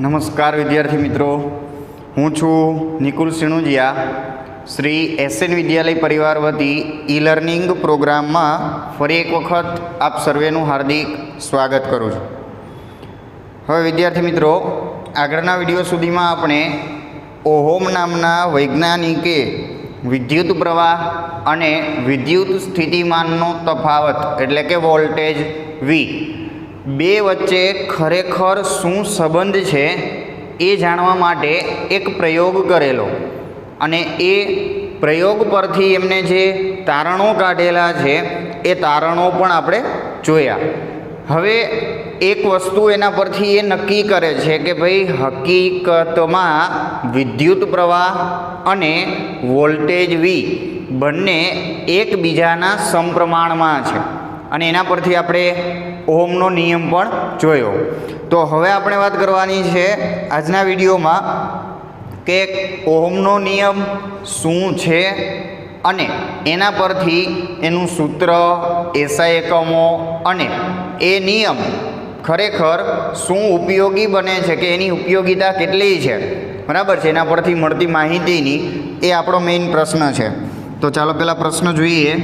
નમસ્કાર વિદ્યાર્થી મિત્રો, હું છું નિકુલ સિણુજિયા. શ્રી એસએન વિદ્યાલય પરિવાર વતી ઈ લર્નિંગ પ્રોગ્રામમાં ફરી એક વખત આપ સર્વેનું હાર્દિક સ્વાગત કરું છું. હવે વિદ્યાર્થી મિત્રો, આગળના વિડીયો સુધીમાં આપણે ઓહમ નામના વૈજ્ઞાનિકે વિદ્યુત પ્રવાહ અને વિદ્યુત સ્થિતિમાનનો તફાવત એટલે કે વોલ્ટેજ વી બે વચ્ચે ખરેખર શું સંબંધ છે એ જાણવા માટે એક પ્રયોગ કરેલો અને એ પ્રયોગ પરથી એમને જે તારણો કાઢેલા છે એ તારણો પણ આપણે જોયા. હવે એક વસ્તુ એના પરથી એ નક્કી કરે છે કે ભાઈ હકીકતમાં વિદ્યુત પ્રવાહ અને વોલ્ટેજ વી બંને એકબીજાના સમપ્રમાણમાં છે અને એના પરથી આપણે ઓહમનો નિયમ પણ જોયો. તો હવે આપણે વાત કરવાની છે આજના વિડીયોમાં કે ઓહમનો નિયમ શું છે અને એના પરથી એનું સૂત્ર, એસઆઈ એકમો અને એ નિયમ ખરેખર શું ઉપયોગી બને છે કે એની ઉપયોગિતા કેટલી છે, બરાબર છે, એના પરથી મળતી માહિતીની એ આપણો મેઇન પ્રશ્ન છે. તો ચાલો પહેલાં પ્રશ્ન જોઈએ.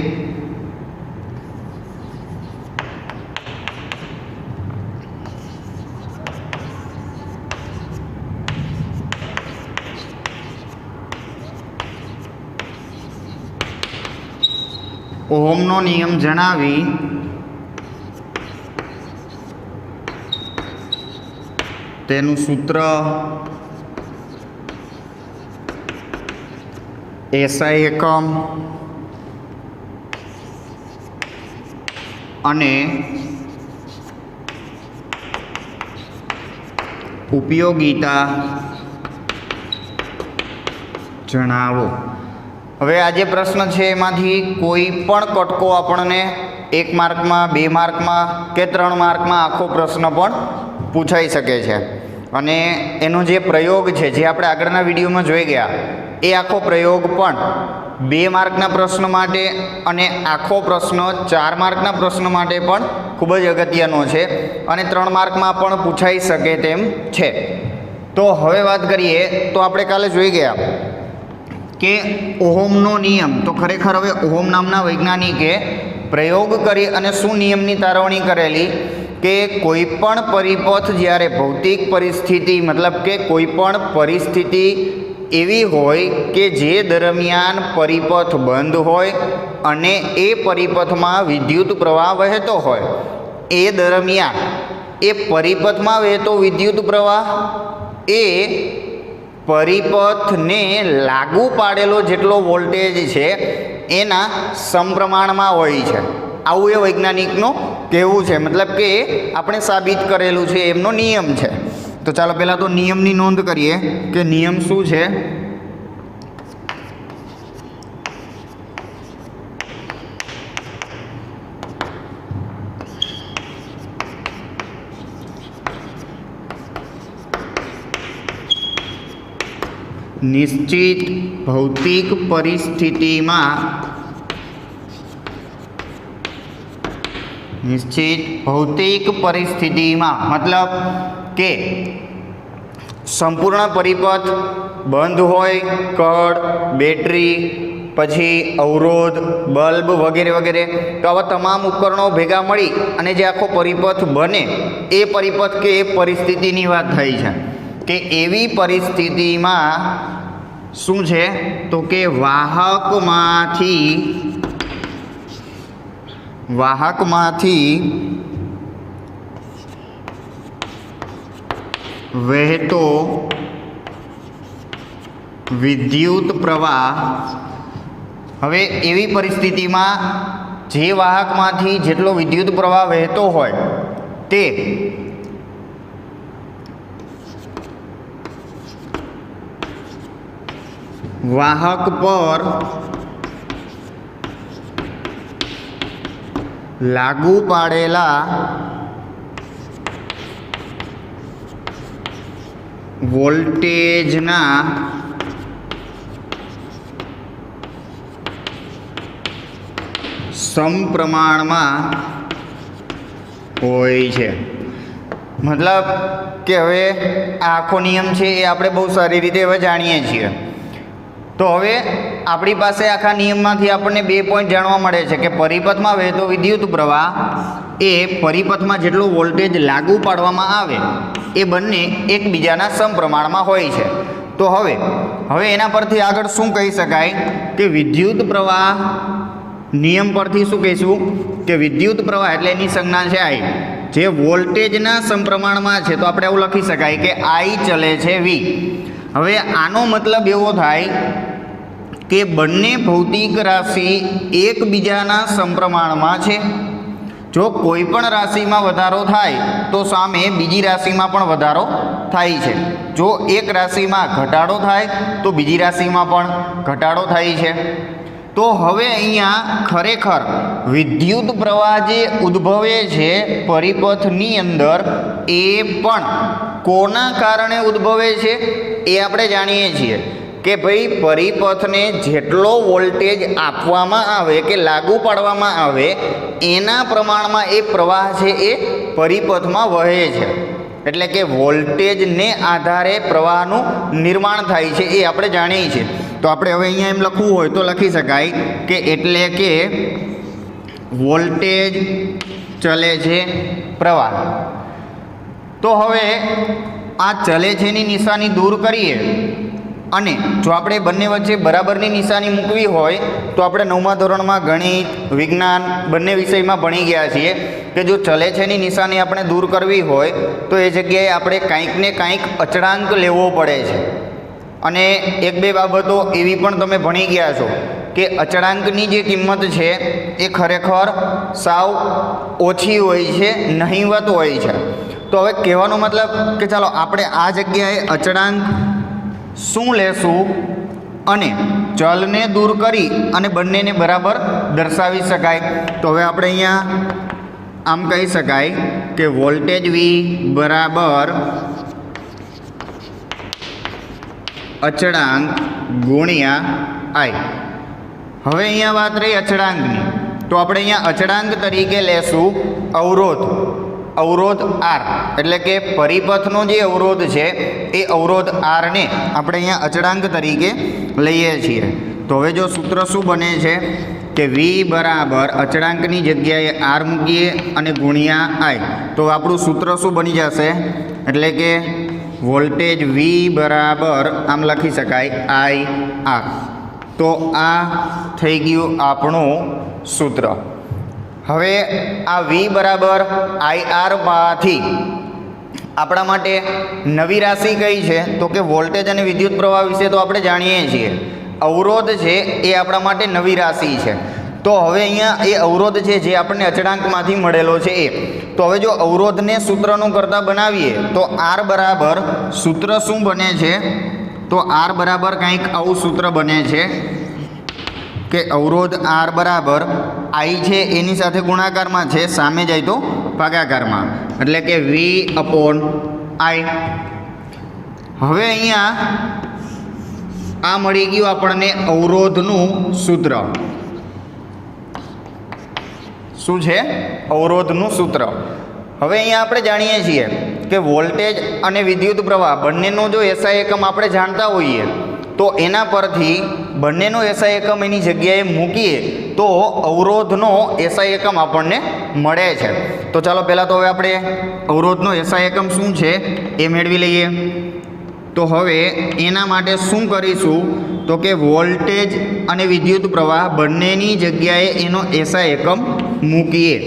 ઓહમનો નિયમ જણાવી તેનું સૂત્ર, એસઆઈ એકમ અને ઉપયોગિતા જણાવો. હવે આ જે પ્રશ્ન છે એમાંથી કોઈ પણ કટકો આપણને 1 માર્કમાં, 2 માર્કમાં કે 3 માર્કમાં આખો પ્રશ્ન પણ પૂછાઈ શકે છે. અને એનો જે પ્રયોગ છે જે આપણે આગળના વિડીયોમાં જોઈ ગયા એ આખો પ્રયોગ પણ 2 માર્કના પ્રશ્ન માટે અને આખો પ્રશ્ન 4 માર્કના પ્રશ્ન માટે પણ ખૂબ જ અગત્યનો છે અને 3 માર્કમાં પણ પૂછાઈ શકે તેમ છે. તો હવે વાત કરીએ તો આપણે કાલે જોઈ ગયા કે ઓહમનો નિયમ. તો ખરેખર હવે ઓહમ નામના વૈજ્ઞાનિકે પ્રયોગ કરી અને શું નિયમની તારવણી કરેલી કે કોઈ પણ પરિપથ જ્યારે ભૌતિક પરિસ્થિતિ મતલબ કે કોઈ પણ પરિસ્થિતિ એવી હોય કે જે દરમિયાન પરિપથ બંધ હોય અને એ પરિપથમાં વિદ્યુત પ્રવાહ વહેતો હોય, એ દરમિયાન એ પરિપથમાં વહેતો વિદ્યુત પ્રવાહ એ પરિપથને લાગુ પાડેલો જેટલો વોલ્ટેજ છે એના સમપ્રમાણમાં હોય છે. આવું એ વૈજ્ઞાનિકનું કહેવું છે, મતલબ કે આપણે સાબિત કરેલું છે, એમનો નિયમ છે. તો ચાલો પહેલાં તો નિયમની નોંધ કરીએ કે નિયમ શું છે. નિશ્ચિત ભૌતિક પરિસ્થિતિમાં મતલબ કે સંપૂર્ણ પરિપથ બંધ હોય, કળ, બેટરી, પછી અવરોધ, બલ્બ વગેરે વગેરે, તો આવા તમામ ઉપકરણો ભેગા મળી અને જે આખો પરિપથ બને એ પરિપથ કે એ પરિસ્થિતિની વાત થઈ છે કે એવી પરિસ્થિતિમાં શું છે તો કે વાહકમાંથી વહેતો વિદ્યુત પ્રવાહ. હવે એવી પરિસ્થિતિમાં જે વાહકમાંથી જેટલો વિદ્યુત પ્રવાહ વહેતો હોય તે વાહક પર લાગુ પાડેલા વોલ્ટેજના સમપ્રમાણમાં હોય છે. મતલબ કે હવે આ આખો નિયમ છે એ આપણે બહુ સારી રીતે હવે જાણીએ છીએ. તો હવે આપણી પાસે આખા નિયમમાંથી આપણને 2 પોઈન્ટ જાણવા મળે છે કે પરિપથમાં વહેતો વિદ્યુત પ્રવાહ એ પરિપથમાં જેટલો વોલ્ટેજ લાગુ પાડવામાં આવે એ બંને એકબીજાના સમપ્રમાણમાં હોય છે. તો હવે એના પરથી આગળ શું કહી શકાય કે વિદ્યુત પ્રવાહ નિયમ પરથી શું કહીશું કે વિદ્યુત પ્રવાહ એટલે એની સંજ્ઞા છે I, જે વોલ્ટેજના સમપ્રમાણમાં છે. તો આપણે એવું લખી શકાય કે I ચલે છે V. હવે આનો મતલબ એવો થાય કે બંને ભૌતિક રાશિ એકબીજાના સમપ્રમાણમાં છે. જો કોઈ પણ રાશિમાં વધારો થાય તો સામે બીજી રાશિમાં પણ વધારો થાય છે. જો એક રાશિમાં ઘટાડો થાય તો બીજી રાશિમાં પણ ઘટાડો થાય છે. તો હવે અહીંયા ખરેખર વિદ્યુત પ્રવાહ જે ઉદ્ભવે છે પરિપથની અંદર એ પણ કોના કારણે ઉદ્ભવે છે એ આપણે જાણીએ છીએ કે ભાઈ પરિપથને જેટલો વોલ્ટેજ આપવામાં આવે કે લાગુ પાડવામાં આવે એના પ્રમાણમાં એ પ્રવાહ છે એ પરિપથમાં વહે છે. એટલે કે વોલ્ટેજને આધારે પ્રવાહનું નિર્માણ થાય છે એ આપણે જાણીએ છીએ. તો આપણે હવે અહીંયા એમ લખવું હોય તો લખી શકાય કે એટલે કે વોલ્ટેજ ચલે છે પ્રવાહ. તો હવે આ ચલે છે ની નિશાની દૂર કરીએ અને જો આપણે બંને વચ્ચે બરાબરની નિશાની મૂકવી હોય તો આપણે 9મા ધોરણમાં ગણિત વિજ્ઞાન બંને વિષયમાં ભણી ગયા છીએ કે જો ચલે છે ની નિશાની આપણે દૂર કરવી હોય તો એ જગ્યાએ આપણે કાંઈક ને કાંઈક અચળાંક લેવો પડે છે. અને 1-2 બાબતો એવી પણ તમે ભણી ગયા છો કે અચળાંકની જે કિંમત છે એ ખરેખર સાવ ઓછી હોય છે, નહિવત હોય છે. તો હવે કહેવાનો મતલબ કે ચાલો આપણે આ જગ્યાએ અચળાંક શું લેશું અને ચલને દૂર કરી અને બંનેને બરાબર દર્શાવી શકાય. તો હવે આપણે અહીંયા આમ કહી શકાય કે વોલ્ટેજ V બરાબર અચળાંક ગુણ્યા I. હવે અહીંયા વાત રહી અચળાંકની. તો આપણે અહીંયા અચળાંક તરીકે લેશું અવરોધ R. એટલે કે પરિપથનો જે અવરોધ છે એ અવરોધ R ને આપણે અહીંયા અચળાંક તરીકે લઈએ છીએ. તો હવે જો સૂત્ર શું બને છે કે V બરાબર અચળાંકની જગ્યાએ R મૂકીએ અને ગુણ્યા I. તો આપણું સૂત્ર શું બની જશે એટલે કે વોલ્ટેજ V બરાબર આમ લખી શકાય IR. તો આ થઈ ગયું આપણું સૂત્ર. હવે આ V બરાબર IR માંથી આપણા માટે નવી રાશિ કઈ છે તો કે વોલ્ટેજ અને વિદ્યુત પ્રવાહ વિશે તો આપણે જાણીએ છીએ. અવરોધ છે એ આપણા માટે નવી રાશિ છે. તો હવે અહીંયા એ અવરોધ છે જે આપણને અચળાંકમાંથી મળેલો છે એ. તો હવે જો અવરોધને સૂત્રનું કરતાં બનાવીએ તો R બરાબર સૂત્ર શું બને છે તો R બરાબર કંઈક આવું સૂત્ર બને છે કે અવરોધ R બરાબર I છે એની સાથે ગુણાકારમાં છે, સામે જાય તો ભાગાકારમાં, એટલે કે V/I. હવે અહીંયા આ મળી ગયું આપણને અવરોધનું સૂત્ર. શું છે અવરોધનું સૂત્ર. હવે અહીંયા આપણે જાણીએ છીએ કે વોલ્ટેજ અને વિદ્યુત પ્રવાહ બંનેનો જો SI એકમ આપણે જાણતા હોઈએ તો એના પરથી બંનેનો SI એકમ એની જગ્યાએ મૂકીએ તો અવરોધનો SI એકમ આપણને મળે છે. તો ચાલો પહેલાં તો હવે આપણે અવરોધનો SI એકમ શું છે એ મેળવી લઈએ. તો હવે એના માટે શું કરીશું તો કે વોલ્ટેજ અને વિદ્યુત પ્રવાહ બંનેની જગ્યાએ એનો SI એકમ મૂકીએ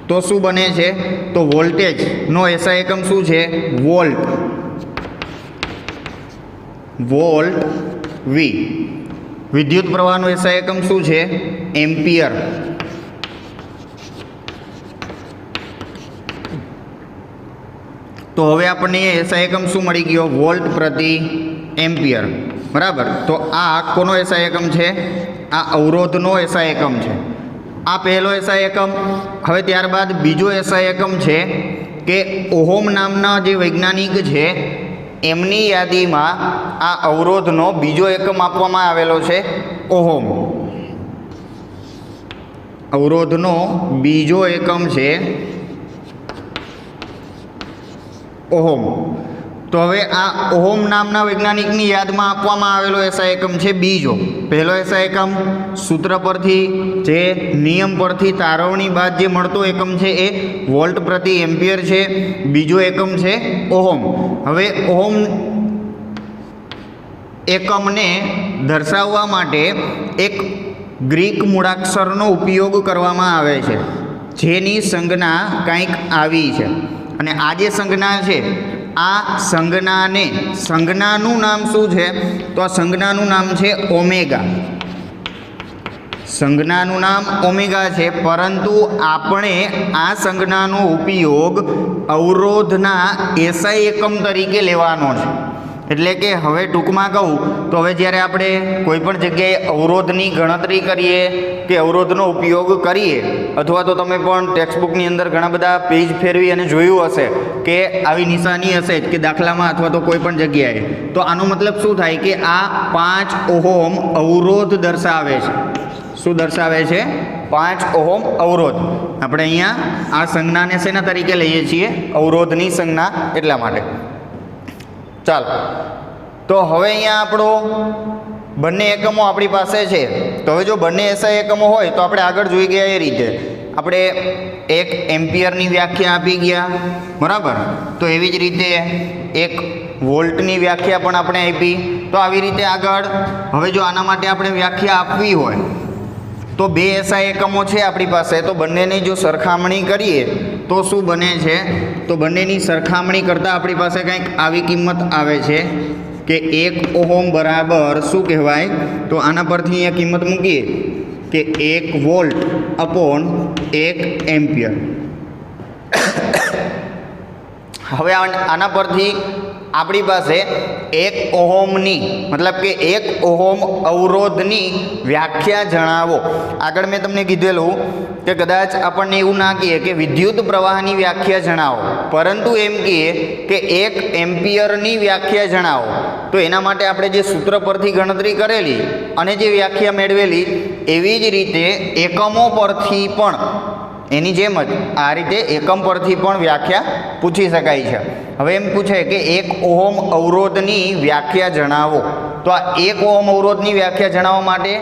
તો શું બને છે તો વોલ્ટેજનો SI એકમ શું છે વોલ્ટ V. વિદ્યુત પ્રવાહનો SI એકમ શું છે એમ્પિયર. તો હવે આપણને SI એકમ શું મળી ગયો વોલ્ટ પ્રતિ એમ્પિયર. બરાબર. તો આ કોનો SI એકમ છે આ અવરોધનો SI એકમ છે. આ પહેલો SI એકમ. હવે ત્યારબાદ બીજો SI એકમ છે કે ઓહમ નામના જે વૈજ્ઞાનિક છે એમની યાદીમાં આ અવરોધનો બીજો એકમ આપવામાં આવેલો છે ઓહમ. અવરોધનો બીજો એકમ છે ઓહમ. તો હવે આ ઓહમ નામના વૈજ્ઞાનિકની યાદમાં આપવામાં આવેલો એસઆઈ એકમ છે બીજો. પહેલો એસઆઈ એકમ સૂત્ર પરથી, જે નિયમ પરથી તારવણી બાદ જે મળતો એકમ છે એ વોલ્ટ પ્રતિ એમ્પિયર છે. બીજો એકમ છે ઓહમ. હવે ઓહમ એકમને દર્શાવવા માટે એક ગ્રીક મૂળાક્ષરનો ઉપયોગ કરવામાં આવે છે, જેની સંજ્ઞા કંઈક આવી છે. અને આ જે સંજ્ઞા છે, આ સંજ્ઞાનું નામ શું છે? તો આ સંજ્ઞાનું નામ છે ઓમેગા. સંજ્ઞાનું નામ ઓમેગા છે, પરંતુ આપણે આ સંજ્ઞાનો ઉપયોગ અવરોધના એસઆઈ એકમ તરીકે લેવાનો છે. એટલે કે હવે ટૂંકમાં કહું તો હવે જ્યારે આપણે કોઈ પણ જગ્યાએ અવરોધની ગણતરી કરીએ કે અવરોધનો ઉપયોગ કરીએ, અથવા તો તમે પણ ટેક્સ્ટબુકની અંદર ઘણા બધા પેજ ફેરવી અને જોયું હશે કે આવી નિશાની હશે કે દાખલામાં અથવા તો કોઈ પણ જગ્યાએ, તો આનો મતલબ શું થાય કે આ 5 ઓહમ અવરોધ દર્શાવે છે. શું દર્શાવે છે? 5 ઓહમ અવરોધ. આપણે અહીંયા આ સંજ્ઞાને શેના તરીકે લઈએ છીએ? અવરોધની સંજ્ઞા, એટલા માટે. ચાલો, તો હવે અહીંયા આપણો બંને એકમો આપણી પાસે છે. તો હવે જો બંને એસઆઈ એકમો હોય તો આપણે આગળ જોઈ ગયા એ રીતે આપણે 1 એમ્પિયરની વ્યાખ્યા આપી ગયા, બરાબર. તો એવી જ રીતે 1 વોલ્ટની વ્યાખ્યા પણ આપણે આપી. તો આવી રીતે આગળ હવે જો આના માટે આપણે વ્યાખ્યા આપવી હોય તો 2 એસઆઈ એકમો છે આપણી પાસે, તો બંનેની જો સરખામણી કરીએ તો શું બને છે? તો બંનેની સરખામણી કરતાં આપણી પાસે કંઈક આવી કિંમત આવે છે કે 1 ઓહમ બરાબર શું કહેવાય? તો આના પરથી અહીંયા કિંમત મૂકીએ કે 1 વોલ્ટ અપોન 1 એમ્પિયર. હવે આના પરથી આપણી પાસે 1 ઓહમની, મતલબ કે 1 ઓહમ અવરોધની વ્યાખ્યા જણાવો. આગળ મેં તમને કીધેલું કે કદાચ આપણને એવું ના કહીએ કે વિદ્યુત પ્રવાહની વ્યાખ્યા જણાવો, પરંતુ એમ કહીએ કે 1 એમ્પિયરની વ્યાખ્યા જણાવો. તો એના માટે આપણે જે સૂત્ર પરથી ગણતરી કરેલી અને જે વ્યાખ્યા મેળવેલી, એવી જ રીતે એકમો પરથી પણ એની જેમ જ આ રીતે એકમ પરથી પણ વ્યાખ્યા પૂછી શકાય છે. હવે એમ પૂછે કે 1 ઓહમ અવરોધની વ્યાખ્યા જણાવો. તો આ 1 ઓહમ અવરોધની વ્યાખ્યા જણાવવા માટે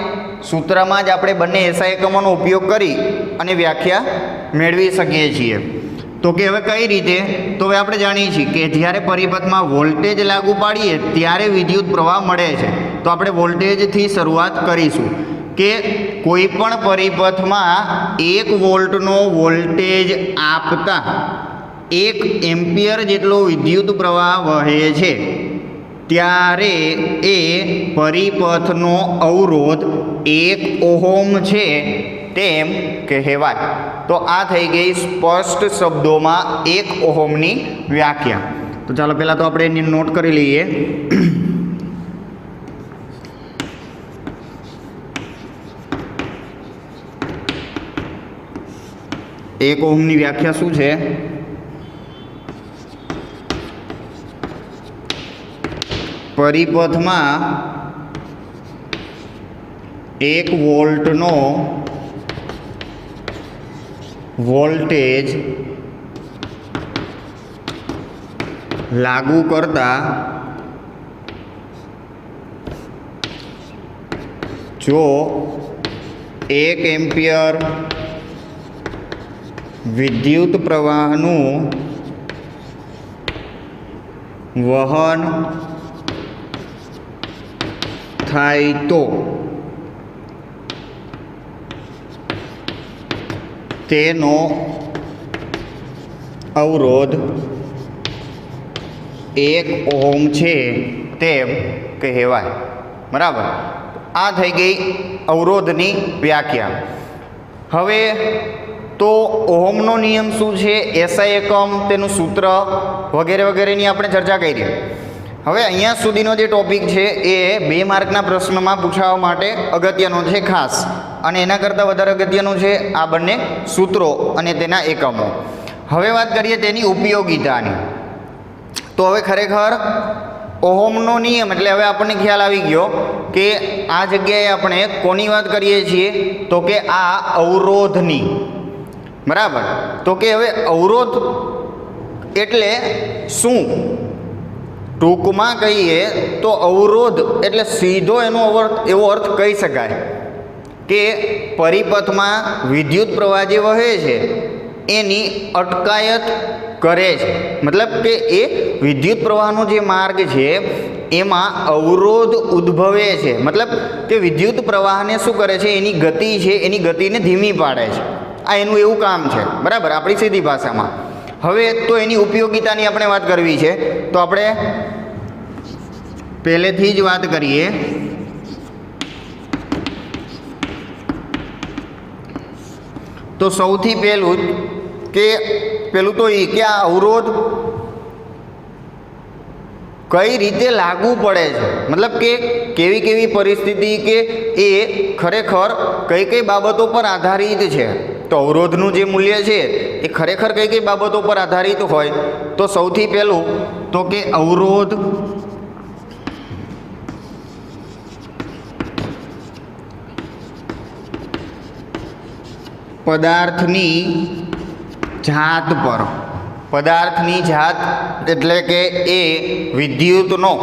સૂત્રમાં જ આપણે બંને એસઆઈ એકમોનો ઉપયોગ કરી અને વ્યાખ્યા મેળવી શકીએ છીએ. તો કે હવે કઈ રીતે? તો હવે આપણે જાણીએ છીએ કે જ્યારે પરિપથમાં વોલ્ટેજ લાગુ પાડીએ ત્યારે વિદ્યુત પ્રવાહ મળે છે. તો આપણે વોલ્ટેજથી શરૂઆત કરીશું કે કોઈ પણ પરિપથમાં 1 વોલ્ટનો વોલ્ટેજ આપતા 1 એમ્પિયર જેટલો વિદ્યુત પ્રવાહ વહે છે, ત્યારે એ પરિપથનો અવરોધ 1 ઓહમ છે તેમ કહેવાય. તો આ થઈ ગઈ સ્પષ્ટ શબ્દોમાં 1 ઓહમની વ્યાખ્યા. તો ચાલો પહેલાં તો આપણે એની નોટ કરી લઈએ. 1 ઓહમની વ્યાખ્યા શું છે? પરિપથમાં 1 વોલ્ટનો વોલ્ટેજ લાગુ કરતા જો 1 એમ્પિયર વિદ્યુત પ્રવાહનું વહન થાય તો તેનો અવરોધ 1 ઓહમ છે તેમ કહેવાય. બરાબર. આ થઈ ગઈ અવરોધની વ્યાખ્યા. હવે તો ઓહમનો નિયમ શું છે, એસઆઈ એકમ, તેનું સૂત્ર વગેરે વગેરેની આપણે ચર્ચા કરી. હવે અહીંયા સુધીનો જે ટોપિક છે એ 2 માર્કના પ્રશ્નમાં પૂછાવા માટે અગત્યનો છે ખાસ, અને એના કરતાં વધારે અગત્યનું છે આ બંને સૂત્રો અને તેના એકમો. હવે વાત કરીએ તેની ઉપયોગિતાની. તો હવે ખરેખર ઓહમનો નિયમ એટલે હવે આપણને ખ્યાલ આવી ગયો કે આ જગ્યાએ આપણે કોની વાત કરીએ છીએ? તો કે આ અવરોધની. બરાબર. તો કે હવે અવરોધ એટલે શું? ટૂંકમાં કહીએ તો અવરોધ એટલે સીધો એનો એવો અર્થ કહી શકાય કે પરિપથમાં વિદ્યુત પ્રવાહ જે વહે છે એની અટકાયત કરે છે. મતલબ કે એ વિદ્યુત પ્રવાહનો જે માર્ગ છે એમાં અવરોધ ઉદ્ભવે છે. મતલબ કે વિદ્યુત પ્રવાહને શું કરે છે, એની ગતિ છે એની ગતિને ધીમી પાડે છે. આ એનું એવું કામ છે, બરાબર, આપણી સીધી ભાષામાં. હવે તો એની ઉપયોગિતાની આપણે વાત કરવી છે, તો આપણે પહેલેથી જ વાત કરીએ. તો સૌથી પહેલું તો એ કે આ અવરોધ કઈ રીતે લાગુ પડે છે. મતલબ કે કેવી કેવી પરિસ્થિતિ કે એ ખરેખર કઈ કઈ બાબતો પર આધારિત છે. તો અવરોધનું જે મૂલ્ય છે એ ખરેખર કઈ કઈ બાબતો પર આધારિત હોય. તો સૌથી પહેલું તો કે અવરોધ પદાર્થની જાત પર. પદાર્થની જાત એટલે કે એ વિદ્યુતનો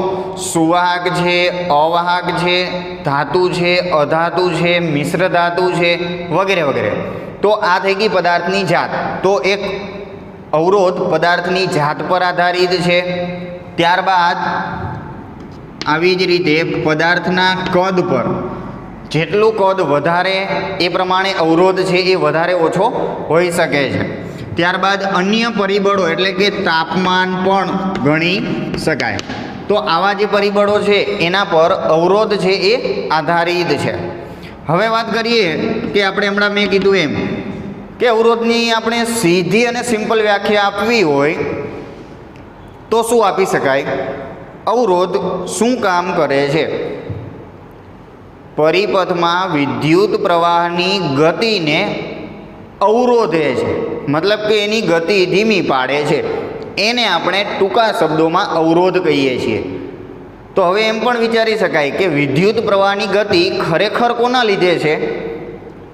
સુવાહક છે, અવાહક છે, ધાતુ છે, અધાતુ છે, મિશ્ર ધાતુ છે, વગેરે વગેરે. તો આ થઈ ગઈ પદાર્થની જાત. તો એક અવરોધ પદાર્થની જાત પર આધારિત છે. ત્યારબાદ આવી જ રીતે પદાર્થના કદ પર. જેટલું કદ વધારે એ પ્રમાણે અવરોધ છે એ વધારે ઓછો હોઈ શકે છે. ત્યારબાદ અન્ય પરિબળો એટલે કે તાપમાન પણ ગણી શકાય. તો આવા જે પરિબળો છે એના પર અવરોધ છે એ આધારિત છે. હવે વાત કરીએ કે આપણે હમણાં મેં કીધું એમ કે અવરોધની આપણે સીધી અને સિમ્પલ વ્યાખ્યા આપવી હોય તો શું આપી શકાય? અવરોધ શું કામ કરે છે? પરિપથમાં વિદ્યુત પ્રવાહની ગતિને અવરોધે છે. મતલબ કે એની ગતિ ધીમી પાડે છે. એને આપણે ટૂંકા શબ્દોમાં અવરોધ કહીએ છીએ. તો હવે એમ પણ વિચારી શકાય કે વિદ્યુત પ્રવાહની ગતિ ખરેખર કોના લીધે છે?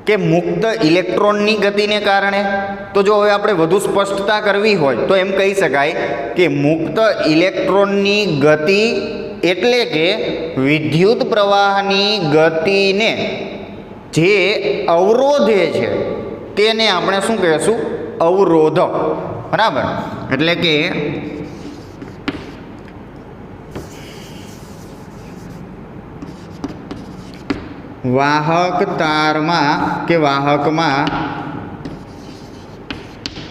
કે મુક્ત ઇલેક્ટ્રોનની ગતિને કારણે. તો જો હવે આપણે વધુ સ્પષ્ટતા કરવી હોય તો એમ કહી શકાય કે મુક્ત ઇલેક્ટ્રોનની ગતિ એટલે કે વિદ્યુત પ્રવાહની ગતિને જે અવરોધે છે તેને આપણે શું કહીશું? અવરોધ. બરાબર. એટલે કે વાહક તારમાં કે વાહકમાં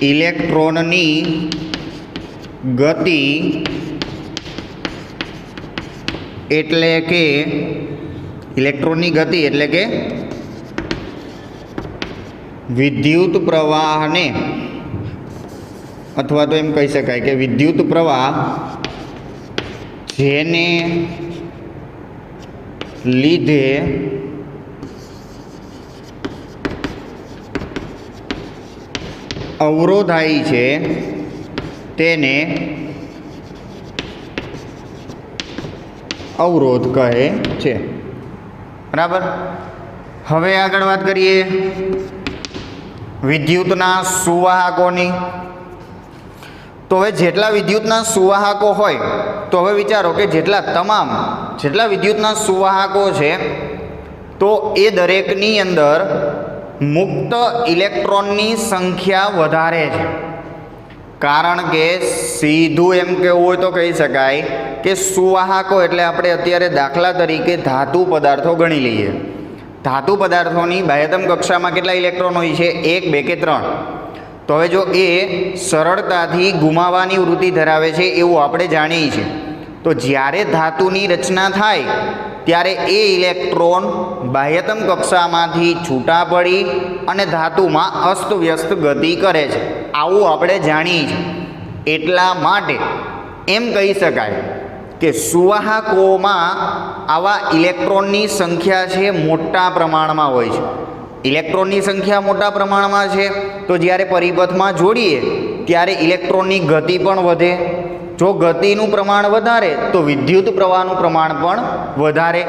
ઇલેક્ટ્રોનની ગતિ એટલે કે ઇલેક્ટ્રોનની ગતિ એટલે કે વિદ્યુત પ્રવાહને, અથવા તો એમ કહી શકાય કે વિદ્યુત પ્રવાહ જેને લીધે અવરોધાય છે તેને અવરોધ કહે છે. બરાબર. હવે આગળ વાત કરીએ વિદ્યુતના સુવાહકોની. તો હવે જેટલા વિદ્યુતના સુવાહકો હોય તો હવે વિચારો કે જેટલા વિદ્યુતના સુવાહકો છે તો એ દરેકની અંદર મુક્ત ઇલેક્ટ્રોનની સંખ્યા વધારે છે. કારણ કે સીધું એમ કહેવું હોય તો કહી શકાય કે સુવાહકો એટલે આપણે અત્યારે દાખલા તરીકે ધાતુ પદાર્થો ગણી લઈએ. ધાતુ પદાર્થોની બાહ્યતમ કક્ષામાં કેટલા ઇલેક્ટ્રોન હોય છે? 1, 2 કે 3. તો હવે જો એ સરળતાથી ગુમાવવાની વૃત્તિ ધરાવે છે એવું આપણે જાણીએ છીએ, તો જ્યારે ધાતુની રચના થાય ત્યારે એ ઇલેક્ટ્રોન બાહ્યતમ કક્ષામાંથી છૂટા પડી અને ધાતુમાં અસ્તવ્યસ્ત ગતિ કરે છે. આવું આપણે જાણીએ છીએ. એટલા માટે એમ કહી શકાય કે સુવાહકોમાં આવા ઇલેક્ટ્રોનની સંખ્યા છે મોટા પ્રમાણમાં હોય છે. ઇલેક્ટ્રોનની સંખ્યા મોટા પ્રમાણમાં છે તો જ્યારે પરિપથમાં જોડીએ ત્યારે ઇલેક્ટ્રોનની ગતિ પણ વધે. જો ગતિનું પ્રમાણ વધારે તો વિદ્યુત પ્રવાહનું પ્રમાણ પણ વધારે.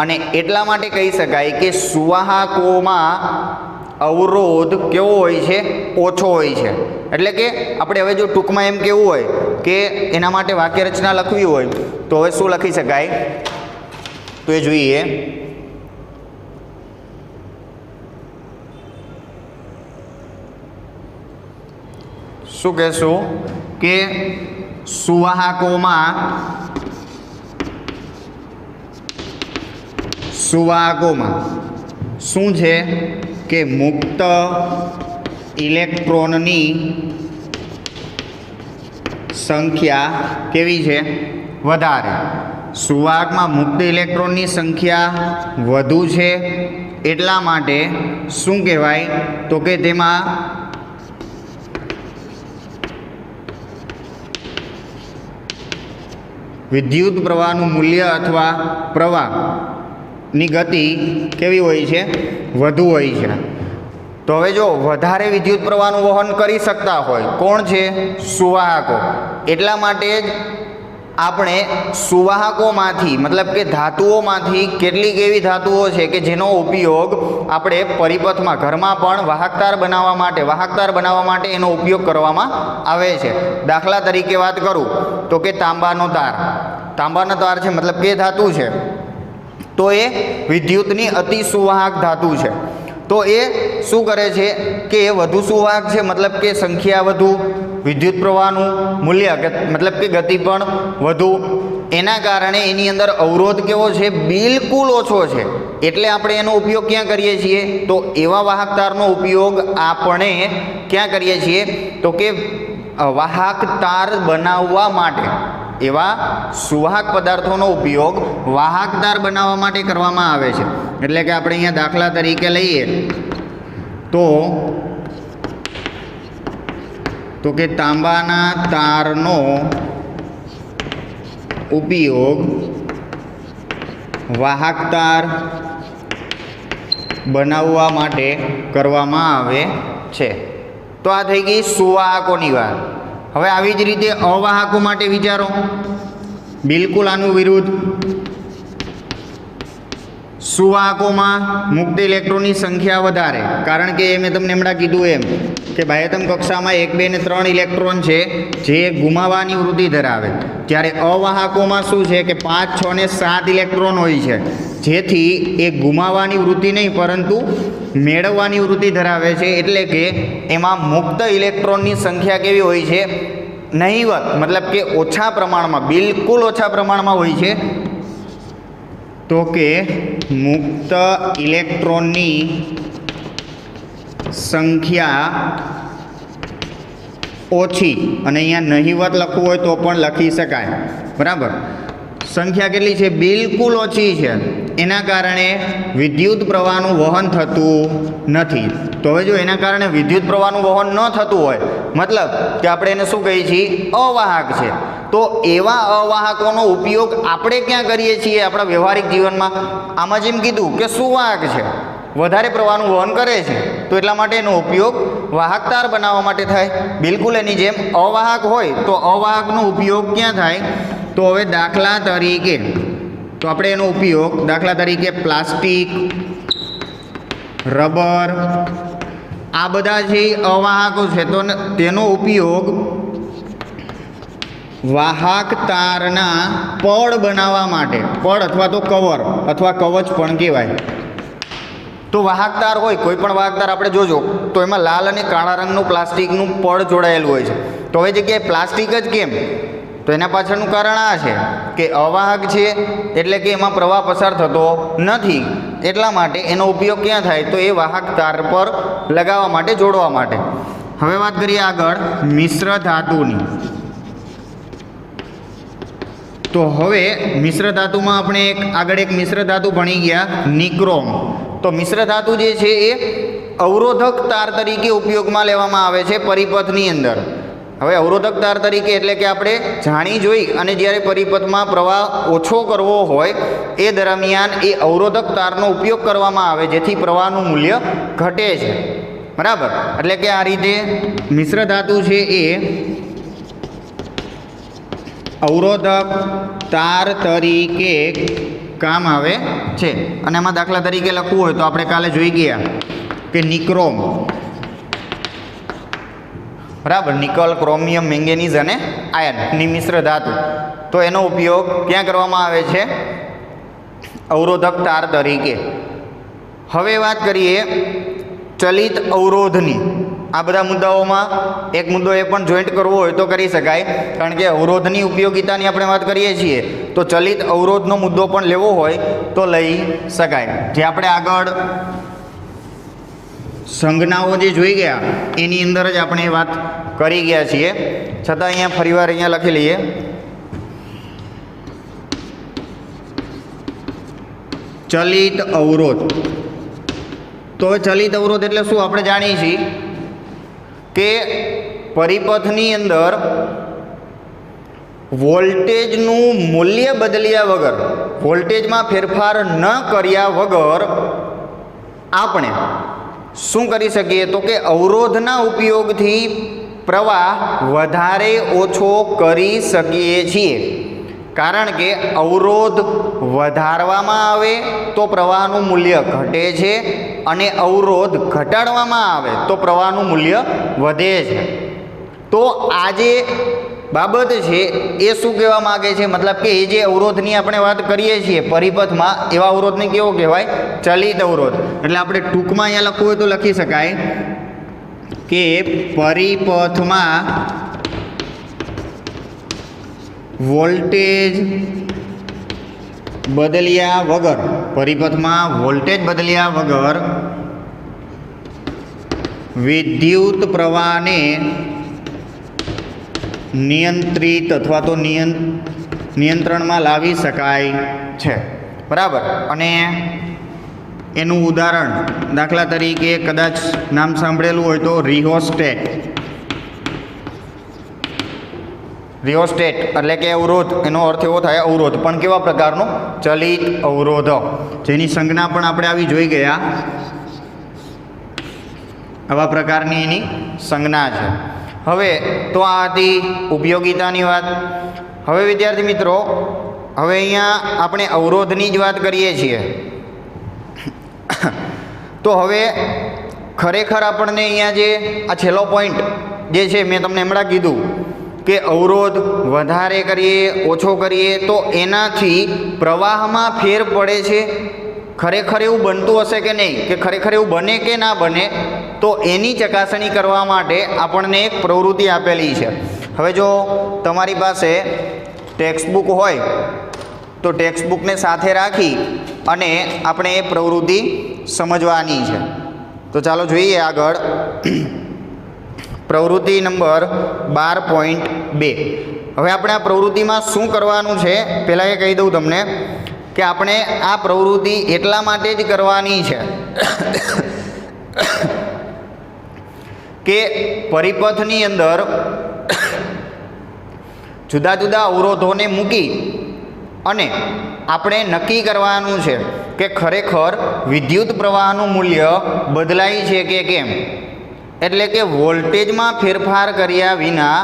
અને એટલા માટે કહી શકાય કે સુવાહકોમાં અવરોધ કેવો હોય છે? ઓછો હોય છે. એટલે કે આપણે હવે જો ટૂંકમાં એમ કહેવું હોય કે એના માટે વાક્ય રચના લખવી હોય તો હવે શું લખી શકાય? તો એ જોઈએ. શું કહેશું કે સુવાહકોમાં શું છે કે મુક્ત ઇલેક્ટ્રોનની સંખ્યા કેવી છે? વધારે. સુવાહકમાં મુક્ત ઇલેક્ટ્રોનની સંખ્યા વધુ છે એટલા માટે શું કહેવાય? તો કે તેમાં વિદ્યુત પ્રવાહનું મૂલ્ય અથવા પ્રવાહની ગતિ કેવી હોય છે? વધુ હોય છે. તો હવે જો વધારે વિદ્યુત પ્રવાહનું વહન કરી શકતા હોય કોણ છે? સુવાહકો. એટલા માટે જ આપણે સુવાહકોમાંથી મતલબ કે ધાતુઓમાંથી કેટલીક એવી ધાતુઓ છે કે જેનો ઉપયોગ આપણે પરિપથમાં ઘરમાં પણ વાહકતાર બનાવવા માટે એનો ઉપયોગ કરવામાં આવે છે. દાખલા તરીકે વાત કરું તો કે તાંબાનો તાર છે મતલબ કે ધાતુ છે તો એ વિદ્યુતની અતિ સુવાહક ધાતુ છે. તો એ શું કરે છે કે એ વધુ સુવાહક છે મતલબ કે સંખ્યા વધુ, વિદ્યુત પ્રવાહનું મૂલ્ય મતલબ કે ગતિ પણ વધુ. એના કારણે એની અંદર અવરોધ કેવો છે? બિલકુલ ઓછો છે. એટલે આપણે એનો ઉપયોગ ક્યાં કરીએ છીએ? તો એવા વાહક તારનો ઉપયોગ આપણે ક્યાં કરીએ છીએ? તો કે વાહક તાર બનાવવા માટે, એવા સુવાહક પદાર્થોનો ઉપયોગ વાહક તાર બનાવવા માટે કરવામાં આવે છે. એટલે કે આપણે અહીંયા દાખલા તરીકે લઈએ તો કે તાંબાના તારનો ઉપયોગ વાહક તાર બનાવવા માટે કરવામાં આવે છે. તો આ થઈ ગઈ સુવાહકોની વાત. હવે આવી જ રીતે અવાહકો માટે વિચારો, બિલકુલ આનું વિરુદ્ધ. સુવાહકોમાં મુક્ત ઇલેક્ટ્રોનની સંખ્યા વધારે, કારણ કે મેં તમને હમણાં કીધું એમ કે બાહ્યતમ કક્ષામાં 1, 2 અને 3 ઇલેક્ટ્રોન છે જે ગુમાવવાની વૃત્તિ ધરાવે. જ્યારે અવાહકોમાં શું છે કે 5, 6 અને 7 ઇલેક્ટ્રોન હોય છે, જેથી એ ગુમાવવાની વૃત્તિ નહીં પરંતુ મેળવવાની વૃત્તિ ધરાવે છે. એટલે કે એમાં મુક્ત ઇલેક્ટ્રોનની સંખ્યા કેવી હોય છે? નહીવત, મતલબ કે ઓછા પ્રમાણમાં, બિલકુલ ઓછા પ્રમાણમાં હોય છે. તો કે મુક્ત ઇલેક્ટ્રોનની સંખ્યા ઓછી, અને અહીંયા નહીવત લખવું હોય તો પણ લખી શકાય. બરાબર. સંખ્યા કેટલી છે? બિલકુલ ઓછી છે. એના કારણે વિદ્યુત પ્રવાહનું વહન થતું નથી. તો હવે જો એના કારણે વિદ્યુત પ્રવાહનું વહન ન થતું હોય મતલબ કે આપણે એને શું કહીએ છીએ? અવાહક છે. તો એવા અવાહકોનો ઉપયોગ આપણે ક્યાં કરીએ છીએ આપણા વ્યવહારિક જીવનમાં? આમાં જેમ કીધું કે સુવાહક છે, વધારે પ્રવાહનું વહન કરે છે, તો એટલા માટે એનો ઉપયોગ વાહક તાર બનાવવા માટે થાય. બિલકુલ એની જેમ અવાહક હોય તો અવાહકનો ઉપયોગ ક્યાં થાય? તો હવે દાખલા તરીકે તો આપણે એનો ઉપયોગ દાખલા તરીકે પ્લાસ્ટિક, રબર, આ બધા જે અવાહકો છે તો તેનો ઉપયોગ વાહક તારના પડ બનાવવા માટે, પડ અથવા તો કવર અથવા કવચ પણ કહેવાય. તો વાહક તાર હોય, કોઈ પણ વાહક તાર આપણે જોજો તો એમાં લાલ અને કાળા રંગનું પ્લાસ્ટિકનું પડ જોડાયેલું હોય છે. તો હવે જગ્યાએ પ્લાસ્ટિક જ કેમ? તો એના પાછળનું કારણ આ છે કે અવાહક છે એટલે કે એમાં પ્રવાહ પસાર થતો નથી. એટલા માટે એનો ઉપયોગ ક્યાં થાય? તો એ વાહક તાર પર લગાવવા માટે, જોડવા માટે. હવે વાત કરીએ આગળ મિશ્ર ધાતુની. તો હવે મિશ્ર ધાતુમાં આપણે આગળ એક મિશ્ર ધાતુ ભણી ગયા, નિક્રોમ. તો મિશ્ર ધાતુ જે છે એ અવરોધક તાર તરીકે ઉપયોગમાં લેવામાં આવે છે પરિપથની અંદર. હવે અવરોધક તાર તરીકે એટલે કે આપણે જાણી જોઈ અને જ્યારે પરિપથમાં પ્રવાહ ઓછો કરવો હોય એ દરમિયાન એ અવરોધક તારનો ઉપયોગ કરવામાં આવે જેથી પ્રવાહનું મૂલ્ય ઘટે છે. બરાબર. એટલે કે આ રીતે મિશ્ર ધાતુ છે એ અવરોધક તાર તરીકે કામ આવે છે. અને એમાં દાખલા તરીકે લખવું હોય તો આપણે કાલે જોઈ ગયા કે નિક્રોમ, બરાબર, નિકલ, ક્રોમિયમ, મેંગેનીઝ અને આયર્નની મિશ્ર ધાતુ, તો એનો ઉપયોગ ક્યાં કરવામાં આવે છે? અવરોધક તાર તરીકે. હવે વાત કરીએ ચલિત અવરોધની. આ બધા મુદ્દાઓમાં એક મુદ્દો એ પણ જોઈન્ટ કરવો હોય તો કરી શકાય, કારણ કે અવરોધની ઉપયોગિતાની આપણે વાત કરીએ છીએ તો ચલિત અવરોધનો મુદ્દો પણ લેવો હોય તો લઈ શકાય. જે આપણે આગળ સંજ્ઞાઓ જે જોઈ ગયા એની અંદર જ આપણે વાત કરી ગયા છીએ, છતાં અહીંયા ફરીવાર અહીંયા લખી લઈએ. ચલિત અવરોધ. તો ચલિત અવરોધ એટલે શું? આપણે જાણીએ છીએ કે પરિપથની અંદર વોલ્ટેજનું મૂલ્ય બદલ્યા વગર, વોલ્ટેજમાં ફેરફાર ન કર્યા વગર આપણે શું કરી શકીએ? તો કે અવરોધના ઉપયોગથી પ્રવાહ વધારે ઓછો કરી શકીએ છીએ. કારણ કે અવરોધ વધારવામાં આવે તો પ્રવાહનું મૂલ્ય ઘટે છે અને અવરોધ ઘટાડવામાં આવે તો પ્રવાહનું મૂલ્ય વધે છે. તો આ જે બાબત છે એ શું કહેવા માગે છે? મતલબ કે એ જે અવરોધની આપણે વાત કરીએ છીએ પરિપથમાં, એવા અવરોધને કેવો કહેવાય? ચલિત અવરોધ. એટલે આપણે ટૂંકમાં અહીંયા લખવું હોય તો લખી શકાય કે પરિપથમાં વોલ્ટેજ બદલ્યા વગર, પરિપથમાં વોલ્ટેજ બદલ્યા વગર વિદ્યુત પ્રવાહને નિયંત્રિત અથવા તો નિયંત્રણમાં લાવી શકાય છે. બરાબર. અને એનું ઉદાહરણ દાખલા તરીકે કદાચ નામ સાંભળેલું હોય તો રિયોસ્ટેટ. રિયોસ્ટેટ એટલે કે અવરોધ, એનો અર્થ એવો થાય અવરોધ, પણ કેવા પ્રકારનો? ચલિત અવરોધ, જેની સંજ્ઞા પણ આપણે આવી જોઈ ગયા. આવા પ્રકારની એની સંજ્ઞા છે. હવે તો આ હતી ઉપયોગિતાની વાત. હવે વિદ્યાર્થી મિત્રો, હવે અહીંયા આપણે અવરોધની જ વાત કરીએ છીએ. તો હવે ખરેખર આપણને અહીંયા જે આ છેલ્લો પોઈન્ટ જે છે મેં તમને હમણાં કીધું કે અવરોધ વધારે કરીએ ઓછો કરીએ તો એનાથી પ્રવાહમાં ફેર પડે છે. ખરેખર એવું બનતું હશે કે નહીં, કે ખરેખર એવું બને કે ના બને, તો એની ચકાસણી કરવા માટે આપણને એક પ્રવૃત્તિ આપેલી છે. હવે જો તમારી પાસે ટેક્સ્ટબુક હોય તો ટેક્સ્ટબુકને સાથે રાખી અને આપણે એ પ્રવૃત્તિ સમજવાની છે. તો ચાલો જોઈએ આગળ. પ્રવૃત્તિ નંબર 12.2. હવે આપણે આ પ્રવૃત્તિમાં શું કરવાનું છે પહેલાં એ કહી દઉં તમને કે આપણે આ પ્રવૃત્તિ એટલા માટે જ કરવાની છે કે પરિપથની અંદર જુદા જુદા અવરોધોને મૂકી અને આપણે નક્કી કરવાનું છે કે ખરેખર વિદ્યુત પ્રવાહનું મૂલ્ય બદલાય છે કે કેમ. એટલે કે વોલ્ટેજમાં ફેરફાર કર્યા વિના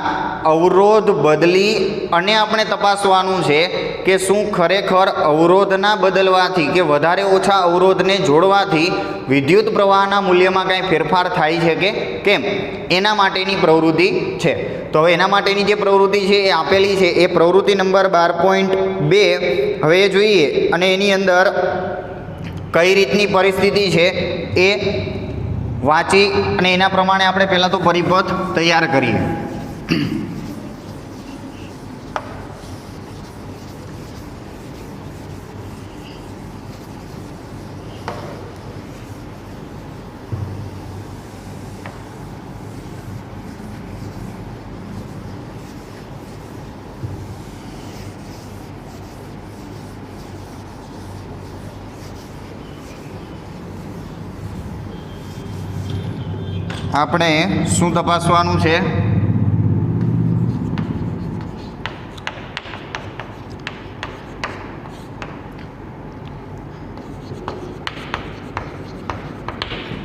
અવરોધ બદલી અને આપણે તપાસવાનું છે કે શું ખરેખર અવરોધના બદલવાથી કે વધારે ઓછા અવરોધને જોડવાથી વિદ્યુત પ્રવાહના મૂલ્યમાં કાંઈ ફેરફાર થાય છે કે કેમ. એના માટેની પ્રવૃત્તિ છે. તો હવે એના માટેની જે પ્રવૃત્તિ છે એ આપેલી છે, એ પ્રવૃત્તિ નંબર 12.2. હવે એ જોઈએ અને એની અંદર કઈ રીતની પરિસ્થિતિ છે એ વાંચી અને એના પ્રમાણે આપણે પહેલાં તો પરિપથ તૈયાર કરીએ. આપણે શું તપાસવાનું છે?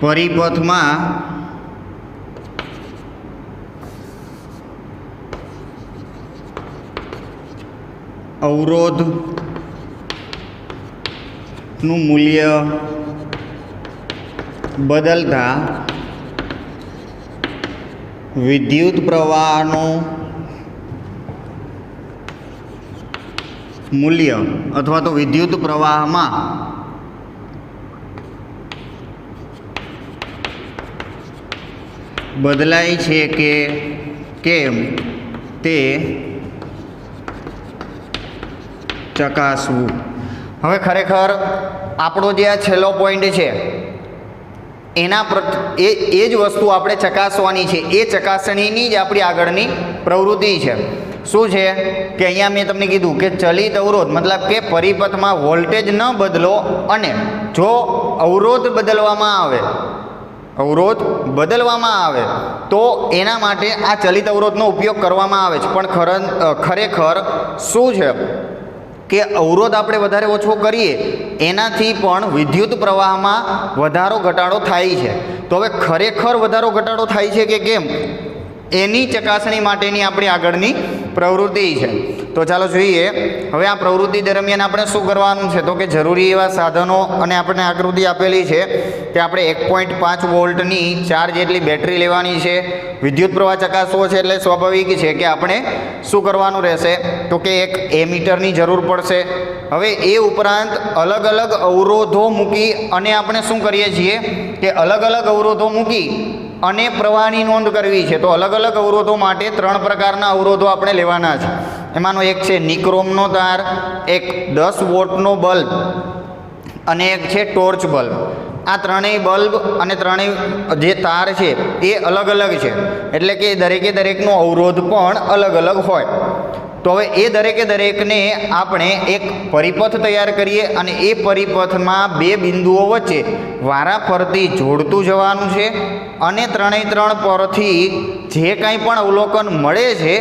પરિપથમાં અવરોધનું મૂલ્ય બદલતા વિદ્યુત પ્રવાહનું મૂલ્ય અથવા તો વિદ્યુત પ્રવાહમાં બદલાય છે કે કેમ તે ચકાસવું. હવે ખરેખર આપણો જે આ છેલ્લો પોઈન્ટ છે એના એ જ વસ્તુ આપણે ચકાસવાની છે. એ ચકાસણીની જ આપણી આગળની પ્રવૃત્તિ છે. શું છે કે અહીંયા મેં તમને કીધું કે ચલિત અવરોધ મતલબ કે પરિપથમાં વોલ્ટેજ ન બદલો, અને જો અવરોધ બદલવામાં આવે તો એના માટે આ ચલિત અવરોધનો ઉપયોગ કરવામાં આવે છે. પણ ખરેખર શું છે કે અવરોધ આપણે વધારે ઓછો કરીએ એનાથી પણ વિદ્યુત પ્રવાહમાં વધારો ઘટાડો થાય છે. તો હવે ખરેખર વધારો ઘટાડો થાય છે કે કેમ એની ચકાસણી માટેની આપણી આગળની પ્રવૃત્તિ છે. તો ચાલો જોઈએ હવે આ પ્રવૃત્તિ દરમિયાન આપણે શું કરવાનું છે. તો કે જરૂરી એવા સાધનો અને આપણને આકૃતિ આપેલી છે કે આપણે 1.5 વોલ્ટની 4 જેટલી બેટરી લેવાની છે. વિદ્યુત પ્રવાહ ચકાસવો છે એટલે સ્વાભાવિક છે કે આપણે શું કરવાનું રહેશે તો કે એક એમીટરની જરૂર પડશે. હવે એ ઉપરાંત અલગ અલગ અવરોધો મૂકી અને આપણે શું કરીએ છીએ કે અલગ અલગ અવરોધો મૂકી અને પ્રવાહની નોંધ કરવી છે. તો અલગ અલગ અવરોધો માટે 3 પ્રકારના અવરોધો આપણે લેવાના છે. એમાંનો એક છે નિક્રોમનો તાર, એક 10 વોટનો બલ્બ અને એક છે ટોર્ચ બલ્બ. આ ત્રણેય બલ્બ અને ત્રણેય જે તાર છે એ અલગ અલગ છે, એટલે કે દરેકનો અવરોધ પણ અલગ અલગ હોય. તો હવે એ દરેકને આપણે એક પરિપથ તૈયાર કરીએ અને એ પરિપથમાં 2 બિંદુઓ વચ્ચે વારાફરતી જોડતું જવાનું છે અને 3 પરથી જે કાંઈ પણ અવલોકન મળે છે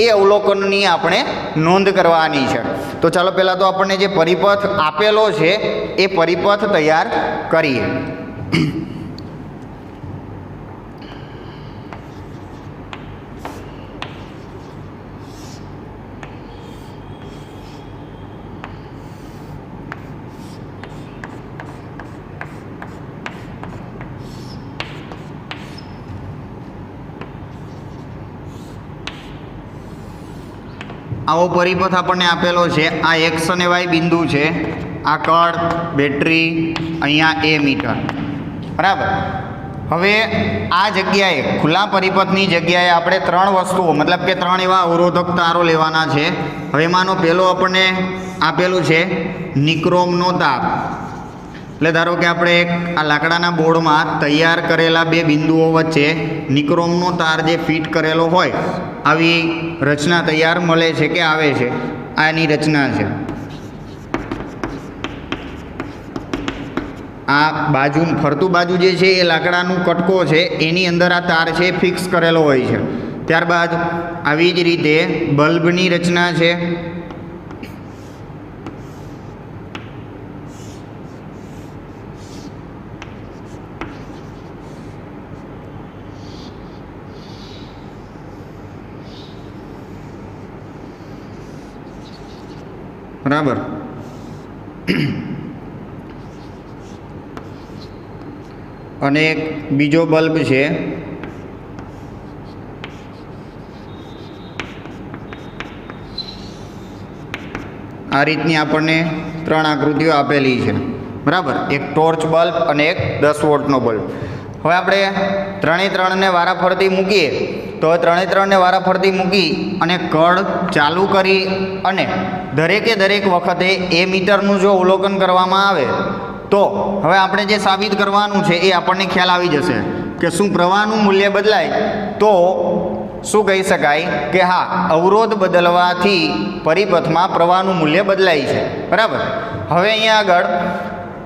એ અવલોકનની આપણે નોંધ કરવાની છે. તો ચાલો પહેલાં તો આપણને જે પરિપથ આપેલો છે એ પરિપથ તૈયાર કરીએ. આવો પરિપથ આપણને આપેલો છે. આ એક્સ અને વાય બિંદુ છે, આ કળ, બેટરી, અહીંયા એ મીટર, બરાબર. હવે આ જગ્યાએ ખુલ્લા પરિપથની જગ્યાએ આપણે 3 વસ્તુઓ મતલબ કે 3 એવા અવરોધક તારો લેવાના છે. હવે એમાંનો પહેલો આપણને આપેલું છે નિક્રોમનો તાર. એટલે ધારો કે આપણે આ લાકડાના બોર્ડમાં તૈયાર કરેલા 2 બિંદુઓ વચ્ચે નિક્રોમનો તાર જે ફિટ કરેલો હોય આવી રચના તૈયાર મળે છે કે આવે છે. આની રચના છે. આ બાજુ ફરતું બાજુ જે છે એ લાકડાનું કટકો છે, એની અંદર આ તાર છે ફિક્સ કરેલો હોય છે. ત્યારબાદ આવી જ રીતે બલ્બની રચના છે. બરાબર. અને એક બીજો બલ્બ છે. આ રીતની આપણને 3 આકૃતિઓ આપેલી છે, બરાબર. એક ટોર્ચ બલ્બ અને એક 10 વોટનો બલ્બ. હવે આપણે 3ને વારાફરતી મૂકીએ તો 3ને વારાફરતી મૂકી અને કળ ચાલુ કરી અને દરેક વખતે એ મીટરનું જો અવલોકન કરવામાં આવે તો હવે આપણે જે સાબિત કરવાનું છે એ આપણને ખ્યાલ આવી જશે કે શું પ્રવાહનું મૂલ્ય બદલાય તો શું કહી શકાય કે હા, અવરોધ બદલવાથી પરિપથમાં પ્રવાહનું મૂલ્ય બદલાય છે, બરાબર. હવે અહીંયા આગળ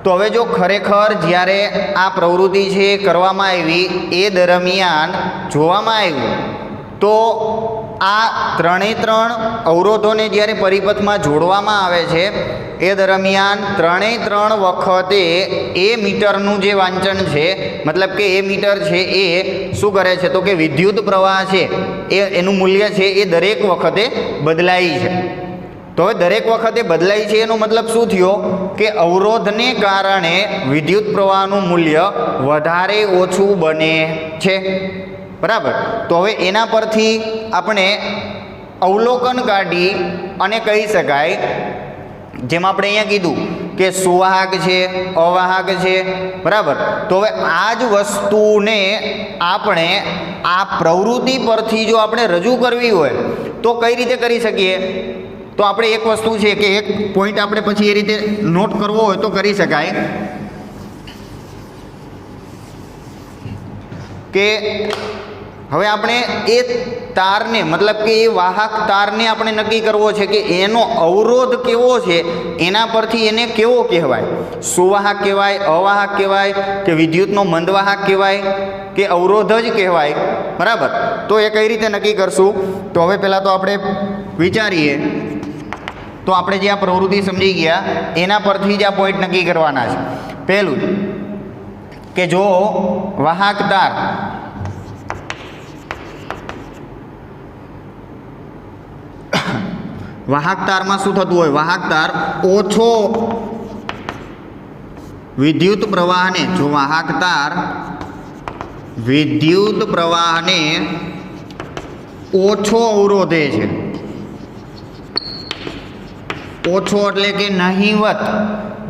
તો હવે જો ખરેખર જ્યારે આ પ્રવૃત્તિ છે કરવામાં આવી એ દરમિયાન જોવામાં આવ્યું તો આ 3 અવરોધોને જ્યારે પરિપથમાં જોડવામાં આવે છે એ દરમિયાન 3 વખતે એ મીટરનું જે વાંચન છે મતલબ કે એ મીટર છે એ શું કરે છે તો કે વિદ્યુત પ્રવાહ છે એનું મૂલ્ય છે એ દરેક વખતે બદલાય છે. તો હવે દરેક વખતે બદલાય છે એનો મતલબ શું થયો કે અવરોધને કારણે વિદ્યુત પ્રવાહનું મૂલ્ય વધારે ઓછું બને છે, બરાબર. તો હવે એના પરથી આપણે અવલોકન કાઢી અને કહી શકાય, જેમ આપણે અહીંયા કીધું કે સુવાહક છે, અવાહક છે, બરાબર. તો હવે આ જ વસ્તુને આપણે આ પ્રવૃત્તિ પરથી જો આપણે રજૂ કરવી હોય તો કઈ રીતે કરી શકીએ? તો આપણે એક વસ્તુ છે કે એક પોઈન્ટ આપણે પછી એ રીતે નોટ કરવો હોય તો કરી શકાય કે હવે આપણે એ તારને મતલબ કે એ વાહક તારને આપણે નક્કી કરવો છે કે એનો અવરોધ કેવો છે, એના પરથી એને કેવો કહેવાય, સુવાહક કહેવાય, અવાહક કહેવાય કે વિદ્યુતનો મંદવાહક કહેવાય કે અવરોધ જ કહેવાય, બરાબર. તો એ કઈ રીતે નક્કી કરશું? તો હવે પહેલાં તો આપણે વિચારીએ. તો આપણે જે આ પ્રવૃત્તિ સમજી ગયા એના પરથી જ આ પોઈન્ટ નક્કી કરવાના છે. પહેલું કે જો વાહક તાર વાહક તારમાં શું થતું હોય? વાહક તાર ઓછો વિદ્યુત પ્રવાહને, જો વાહક તાર વિદ્યુત પ્રવાહને ઓછો અવરોધે છે, ઓછો એટલે કે નહિવત,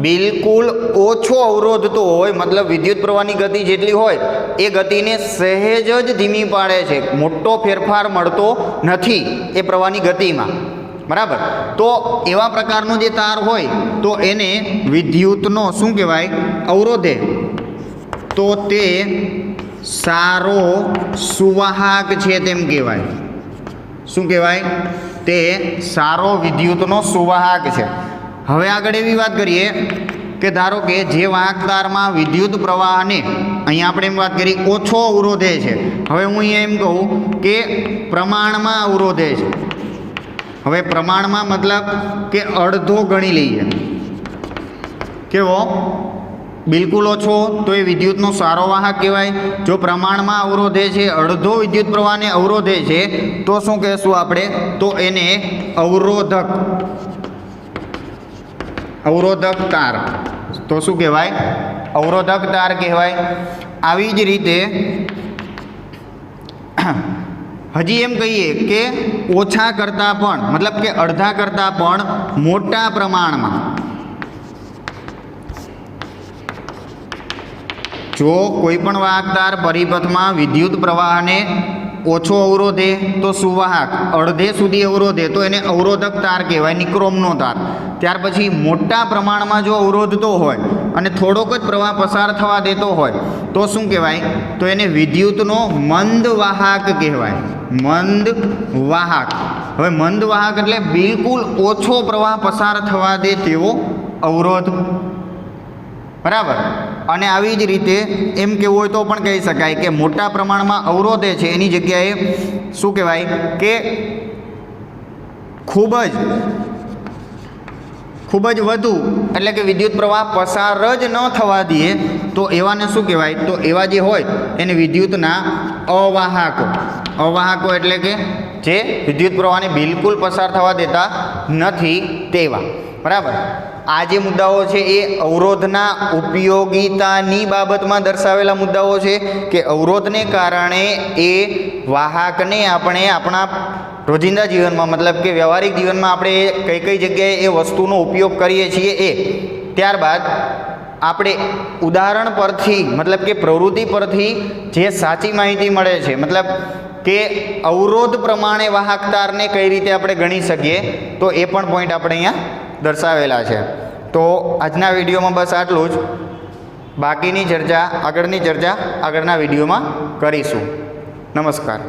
બિલકુલ ઓછો અવરોધતો હોય, મતલબ વિદ્યુત પ્રવાહની ગતિ જેટલી હોય એ ગતિને સહેજ જ ધીમી પાડે છે, મોટો ફેરફાર મળતો નથી એ પ્રવાહની ગતિમાં, બરાબર. તો એવા પ્રકારનો જે તાર હોય તો એને વિદ્યુતનો શું કહેવાય? અવરોધે. તો તે સારો સુવાહક છે તેમ કહેવાય. શું કહેવાય? તે સારો વિદ્યુતનો સુવાહક છે. હવે આગળ એવી વાત કરીએ કે ધારો કે જે વાહક તારમાં વિદ્યુત પ્રવાહને અહીંયા આપણે એમ વાત કરી ઓછો અવરોધે છે. હવે હું અહીંયા એમ કહું કે પ્રમાણમાં અવરોધે છે. હવે પ્રમાણમાં મતલબ કે અડધો ગણી લઈએ. કેવો? બિલકુલ ઓછો તો એ વિદ્યુતનો સારો વાહક કહેવાય. જો પ્રમાણમાં અવરોધે છે, અડધો વિદ્યુત પ્રવાહને અવરોધે છે તો શું કહેશું આપણે? તો એને અવરોધક, અવરોધક તાર. તો શું કહેવાય? અવરોધક તાર કહેવાય. આવી જ રીતે હજી એમ કહીએ કે ઓછા કરતાં પણ મતલબ કે અડધા કરતાં પણ મોટા પ્રમાણમાં જો કોઈ પણ વાહક તાર પરિપથમાં વિદ્યુત પ્રવાહને ઓછો અવરોધે તો સુવાહક, અડધે સુધી અવરોધે તો એને અવરોધક તાર કહેવાય, નિક્રોમનો તાર. ત્યાર પછી મોટા પ્રમાણમાં જો અવરોધતો હોય અને થોડોક જ પ્રવાહ પસાર થવા દેતો હોય તો શું કહેવાય? તો એને વિદ્યુતનો મંદ વાહક કહેવાય. મંદ વાહક. હવે મંદ વાહક એટલે બિલકુલ ઓછો પ્રવાહ પસાર થવા દે તેવો અવરોધ, બરાબર. અને આવી જ રીતે એમ કહેવું હોય તો પણ કહી શકાય કે મોટા પ્રમાણમાં અવરોધે છે એની જગ્યાએ શું કહેવાય કે ખૂબ જ વધુ એટલે કે વિદ્યુત પ્રવાહ પસાર જ ન થવા દે તો એવાને શું કહેવાય? તો એવા જે હોય એને વિદ્યુતના અવાહકો. અવાહકો એટલે કે જે વિદ્યુત પ્રવાહને બિલકુલ પસાર થવા દેતા નથી તેવા, બરાબર. આ જે મુદ્દાઓ છે એ અવરોધના ઉપયોગિતાની બાબતમાં દર્શાવેલા મુદ્દાઓ છે કે અવરોધને કારણે એ વાહકને આપણે આપણા રોજિંદા જીવનમાં મતલબ કે વ્યવહારિક જીવનમાં આપણે કઈ કઈ જગ્યાએ એ વસ્તુનો ઉપયોગ કરીએ છીએ એ. ત્યારબાદ આપણે ઉદાહરણ પરથી મતલબ કે પ્રવૃત્તિ પરથી જે સાચી માહિતી મળે છે મતલબ કે અવરોધ પ્રમાણે વાહક તારને કઈ રીતે આપણે ગણી શકીએ તો એ પણ પોઈન્ટ આપણે અહીંયા દર્શાવેલા છે. તો આજના વિડીયોમાં બસ આટલું જ. બાકીની ચર્ચા આગળની વિડીયોમાં કરીશું. નમસ્કાર.